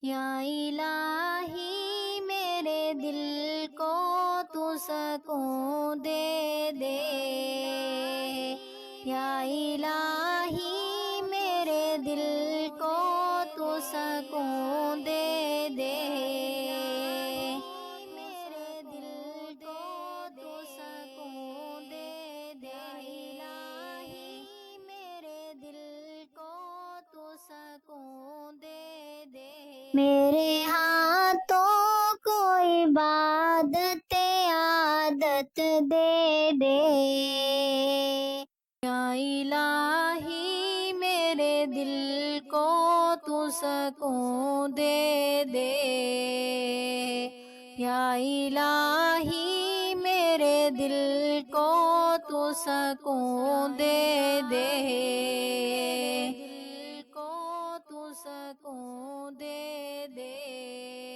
یا الہی میرے دل کو تو سکون دے دے، یا الہی میرے دل کو تو سکون دے دے، میرے دل کو تو سکون دے دے، الہی میرے دل کو تو سکون دے دے، میرے ہاتھوں کو عبادت عادت دے دے، یا الہی میرے دل کو تو سکون دے دے، یا الہی میرے دل کو تو سکون دے دے، دل کو تو سکون دے دے،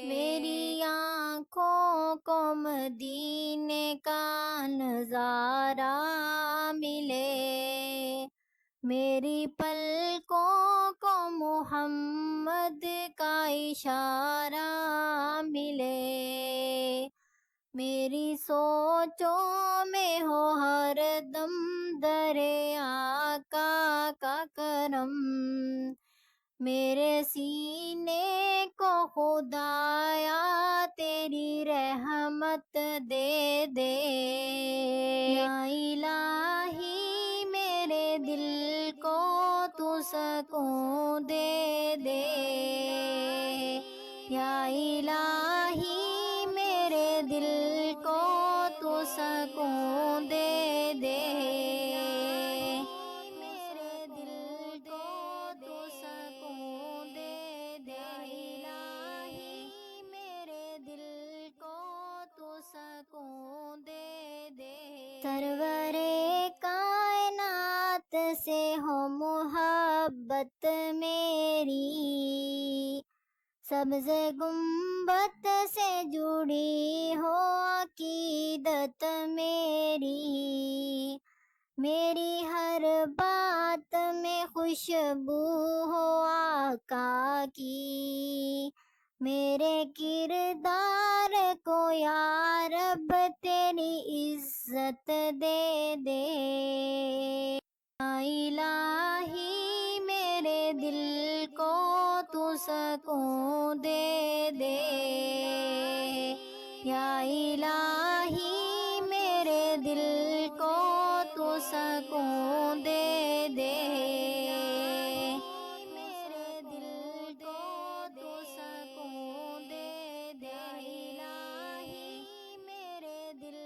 میری آنکھوں کو مدینے کا نظارہ ملے، میری پلکوں کو محمد کا اشارہ ملے، میری سوچوں میں ہو ہر دم در آقا کا کرم، میرے سینے کو خدایا تیری رحمت دے دے، یا الہی میرے دل کو تو سکون دے دے، یا الہی میرے دل کو تو سکون دے دے، میرے دل کو تو سکون دے دے، الہی میرے دل کو تو سکون دے دے، سرور کائنات سے ہو محبت میری، سبز گنبد سے جڑی ہو عقیدت میری، میری ہر بات میں خوشبو ہو آقا کی، میرے کردار کو یا رب تیری عزت دے دے، یا الہی میرے دل کو تو سکون دے دے، یا الہی میرے دل کو تو سکون دے دے، میرے دل کو تو سکون دے دے، الہی میرے دل،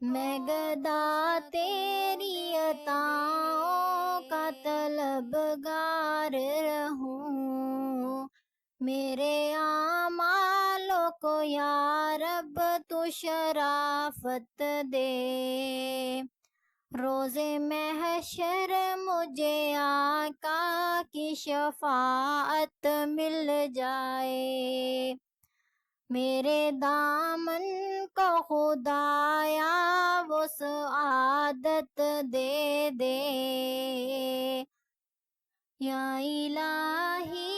میں گدا تیری عطاؤں کا طلبگار رہوں، میرے اعمالوں کو یا رب تو شرافت دے، روز محشر مجھے آقا کی شفاعت مل جائے، میرے دامن کو خدایا وسعادت دے دے، یا الہی